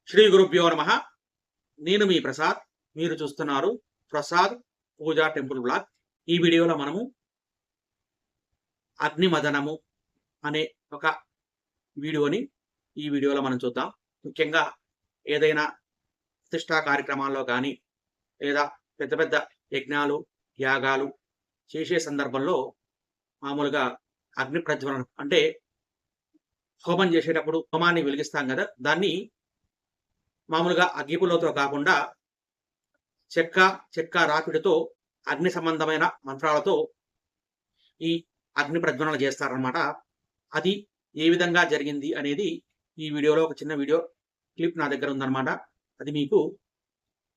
శ్రీ గురుభ్యో నమ. నేను మీ ప్రసాద్. మీరు చూస్తున్నారు ప్రసాద్ పూజా టెంపుల్ బ్లాగ్. ఈ వీడియోలో మనము అగ్నిమదనము అనే ఒక వీడియోని ఈ వీడియోలో మనం చూద్దాం. ముఖ్యంగా ఏదైనా ప్రతిష్టా కార్యక్రమాల్లో కానీ లేదా పెద్ద పెద్ద యజ్ఞాలు యాగాలు చేసే సందర్భంలో మామూలుగా అగ్ని ప్రజ్వలనం అంటే హోమం చేసేటప్పుడు హోమాన్ని వెలిగిస్తాం కదా, దాన్ని మామూలుగా అగ్గిపుల్లతో కాకుండా చెక్క రాపిడితో అగ్ని సంబంధమైన మంత్రాలతో ఈ అగ్ని ప్రజ్వలన చేస్తారనమాట. అది ఏ విధంగా జరిగింది అనేది ఈ వీడియోలో ఒక చిన్న వీడియో క్లిప్ నా దగ్గర ఉందన్నమాట. అది మీకు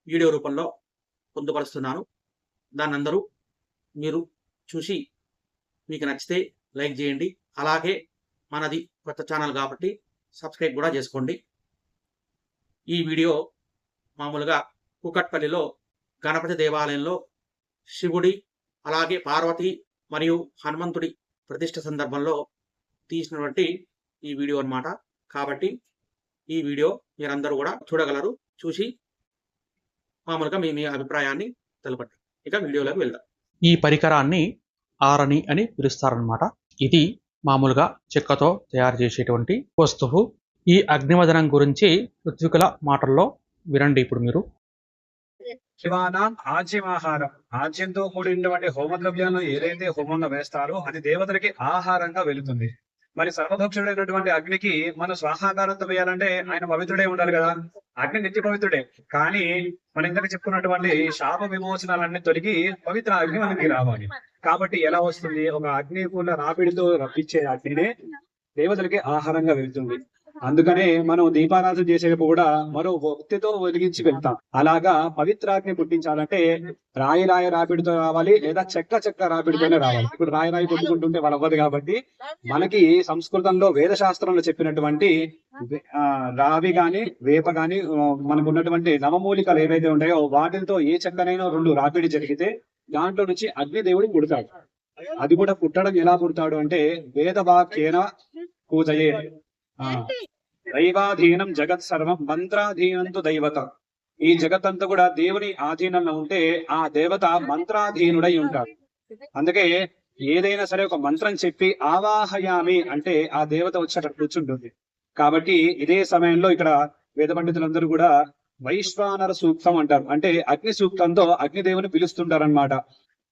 వీడియో రూపంలో పొందుపరుస్తున్నాను. దాన్ని అందరూ మీరు చూసి మీకు నచ్చితే లైక్ చేయండి. అలాగే మనది కొత్త ఛానల్ కాబట్టి సబ్స్క్రైబ్ కూడా చేసుకోండి. ఈ వీడియో మామూలుగా కూకట్పల్లిలో గణపతి దేవాలయంలో శివుడి అలాగే పార్వతి మరియు హనుమంతుడి ప్రతిష్ఠ సందర్భంలో తీసినటువంటి ఈ వీడియో అన్నమాట. కాబట్టి ఈ వీడియో మీరందరూ కూడా చూడగలరు. చూసి మామూలుగా మీ అభిప్రాయాన్ని తెలపండి. ఇక వీడియోలోకి వెళ్దాం. ఈ పరికరాన్ని ఆరణి అని పిలుస్తారనమాట. ఇది మామూలుగా చెక్కతో తయారు చేసేటువంటి వస్తువు. ఈ అగ్నిమదనం గురించి ఋత్వికుల మాటల్లో వినండి ఇప్పుడు మీరు. శివానాం ఆజ్యమాహారం, ఆజ్యంతో కూడినటువంటి హోమ ద్రవ్యాలను ఏదైతే హోమంలో వేస్తారో అది దేవతలకి ఆహారంగా వెళుతుంది. మరి సర్వభక్షుడైనటువంటి అగ్నికి మనం స్వాహాకారంతో వేయాలంటే ఆయన పవిత్రుడే ఉండాలి కదా. అగ్ని నిత్య పవిత్రుడే, కానీ మనం ఇందాక చెప్పుకున్నటువంటి శాప విమోచనాలన్నీ తొలగి పవిత్ర అగ్ని మనకి రావాలి. కాబట్టి ఎలా వస్తుంది? ఒక అగ్ని కూడా రాపిడితో రప్పించే అగ్నినే దేవతలకి ఆహారంగా వెళ్తుంది. అందుకనే మనం దీపారాధన చేసేటప్పుడు కూడా మరో భక్తితో వెలిగించి వెళ్తాం. అలాగా పవిత్రాగ్ని పుట్టించాలంటే రాయి రాపిడితో రావాలి, లేదా చెక్క రాపిడితోనే రావాలి. ఇప్పుడు రాయి పుట్టుకుంటుంటే వాళ్ళవ్వదు. కాబట్టి మనకి సంస్కృతంలో వేద శాస్త్రంలో చెప్పినటువంటి రావి గాని వేప గాని మనకు ఉన్నటువంటి నవమూలికలు ఏవైతే ఉంటాయో వాటితో ఏ చెక్కనైనా రెండు రాపిడి జరిగితే దాంట్లో నుంచి అగ్నిదేవుడు పుడతాడు. అది కూడా పుట్టడం ఎలా పుడతాడు అంటే వేదవాక్యేన పూజయే. దైవాధీనం జగత్ సర్వం మంత్రాధీనంతో దైవత. ఈ జగత్తంతా కూడా దేవుని ఆధీనంలో ఉంటే ఆ దేవత మంత్రాధీనుడై ఉంటాడు. అందుకే ఏదైనా సరే ఒక మంత్రం చెప్పి ఆవాహయామి అంటే ఆ దేవత వచ్చి అక్కడ కూర్చుంటుంది. కాబట్టి ఇదే సమయంలో ఇక్కడ వేద పండితులందరూ కూడా వైశ్వానర సూక్తం అంటారు. అంటే అగ్ని సూక్తంతో అగ్నిదేవుని పిలుస్తుంటారనమాట.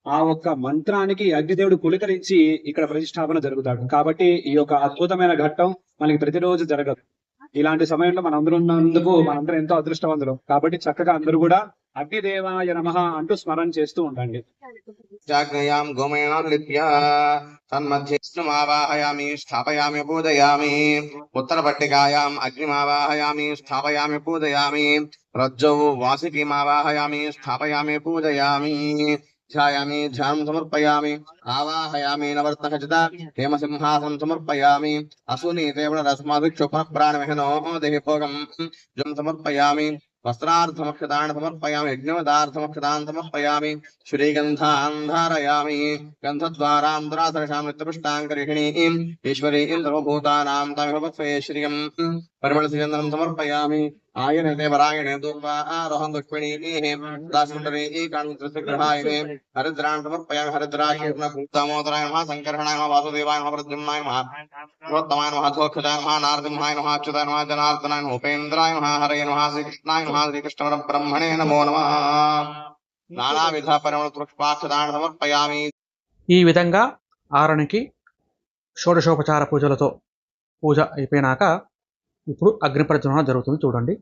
ఆ ఒక్క మంత్రానికి అగ్నిదేవుడు పులకరించి ఇక్కడ ప్రతిష్టాపన జరుగుతాడు. కాబట్టి ఈ యొక్క అద్భుతమైన ఘట్టం మనకి ప్రతిరోజు జరగదు. ఇలాంటి సమయంలో మనందరూ ఉన్నందుకు మనందరం ఎంతో అదృష్టవంతులు. కాబట్టి చక్కగా అందరూ కూడా అగ్నిదేవాయ నమః అంటూ స్మరణ చేస్తూ ఉండండి. జాగ్రయాం గోమేనాన్లిప్యా తన్మధ్య విష్ణుమావాహయామి స్థాపయామి పూజయామి. ఉత్తరపట్టికాయాం అగ్నిమావాహయామి స్థాపయామి పూజయామి. రజ్జౌ వాసికీమావాహయామి స్థాపయామి పూజయామి. ధ్యాయామి ధ్యానం సమర్పయామి. ఆవాహయామి నవర్తకచిత హేమసింహాసనం సమర్పయామి. అసూని దేవరస్మాభిక్షుప ప్రాణమహినో దేహిభోగం జం సమర్పయామి. వస్త్రార్థమక్షతాన్ సమర్పయామి. యజ్ఞవదార్థమక్షతాన్ సమర్పయామి. శ్రీగంధాన్ ధారయామి. గంధద్వారాంతరాధరషాం నిత్యపుష్టాంకరిణీం ఈశ్వరీం సర్వభూతానాం తమిహ శ్రియం పరిమళసుగంధం సమర్పయామి. ఆయనే దేవరాయణే దుర్వారోహం దుష్పిణీః దాసుండరీ కాంతృగ్రహాయనే హరిద్రాన్ సమర్పయామి. హరిద్రాక్షేత్రమోదరాయ నమః సంకర్షణాయ నమః వాసుదేవాయ నమః ప్రద్యుమ్నాయ నమః ప్రోత్తమాయ నమః ధోక్షజాయ నమః నారసింహాయ నమః అచ్యుతాయ నమః జనార్దనాయ నమః ఉపేంద్రాయ నమః హరయ నమః శ్రీకృష్ణాయ నమః శ్రీకృష్ణ బ్రహ్మణే నమో నమః. నానావిధ పరిమళ పుష్పాక్షతాన్ సమర్పయామి. ఈ విధంగా ఆరణికి షోడశోపచార పూజలతో పూజ అయిపోయినాక ఇప్పుడు అగ్ని ప్రజ్వలన జరుగుతుంది. చూడండి.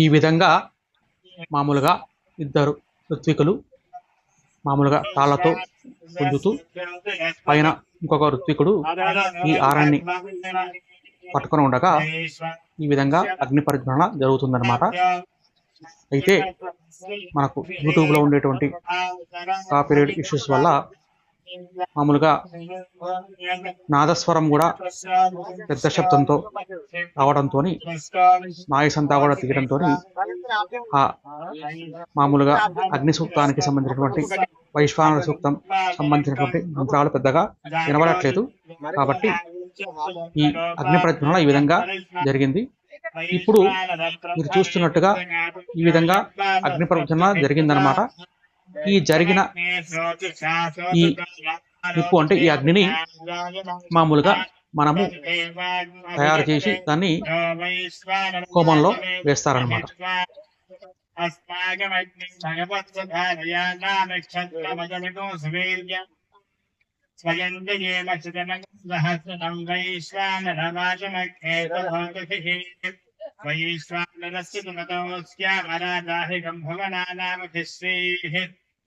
ఈ విధంగా మామూలుగా ఇద్దరు ఋత్వికులు మామూలుగా తాళ్లతో గుద్దుతూ పైన ఇంకొక ఋత్వికుడు ఈ ఆరాన్ని పట్టుకొని ఉండగా ఈ విధంగా అగ్ని ప్రజ్వలన జరుగుతుందన్నమాట. అయితే మనకు యూట్యూబ్లో ఉండేటువంటి కాపీరైట్ ఇష్యూస్ వల్ల మామూలుగా నాదస్వరం కూడా పెద్ద శబ్దంతో రావడంతో నాయిస్ అంతా కూడా తీయడంతో ఆ మామూలుగా అగ్ని సూక్తానికి సంబంధించినటువంటి వైశ్వానర సూక్తం సంబంధించినటువంటి మంత్రాలు పెద్దగా వినబడట్లేదు. కాబట్టి ఈ అగ్ని ప్రజ్వలన ఈ విధంగా జరిగింది. ఇప్పుడు మీరు చూస్తున్నట్టుగా ఈ విధంగా అగ్ని ప్రజ్వలన జరిగిందనమాట. ఈ జరిగిన ఈ నిప్పు అంటే ఈ అగ్నిని మామూలుగా మనము తయారు చేసి దాన్ని హోమంలో వేస్తారనమాట.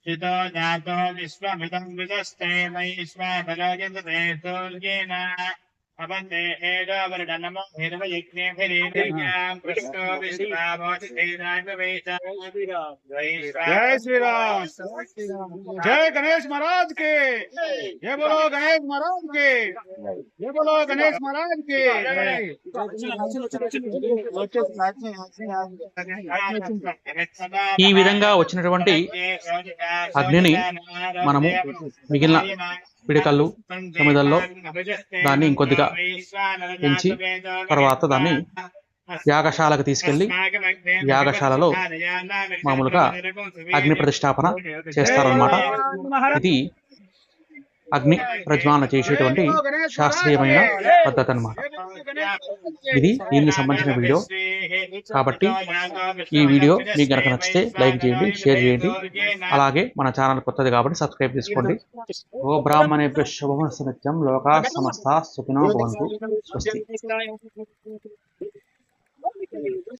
Shito jato vishwamitam vidaste vaishwatarajate tulgena apante edo vardanamo hirva yajne bhirenyam krishno vishwamoti dhirayva veta जय श्री राम। जय गणेश महाराज के। जय बोलो गणेश महाराज के। जय बोलो गणेश महाराज के। ఈ విధంగా వచ్చినటువంటి అగ్నిని మనము మిగిలిన పిడికళ్ళు సమిదల్లో దాన్ని ఇంకొద్దిగా పెంచి తర్వాత దాన్ని యాగశాలకు తీసుకెళ్లి యాగశాలలో మామూలుగా అగ్ని ప్రతిష్టాపన చేస్తారన్నమాట. ఇది అగ్ని ప్రజ్వాలన చేసేటువంటి శాస్త్రీయమైన పద్ధతి అన్నమాట. ఇది దీనికి సంబంధించిన వీడియో. కాబట్టి ఈ వీడియో మీకు గనక నచ్చితే లైక్ చేయండి, షేర్ చేయండి. అలాగే మన ఛానల్ కొత్తది కాబట్టి సబ్స్క్రైబ్ చేసుకోండి. ఓ బ్రాహ్మణేభ్యః శుభమస్తు నిత్యం. లోకాః సమస్తాః సుఖినో భవంతు. స్వస్తి.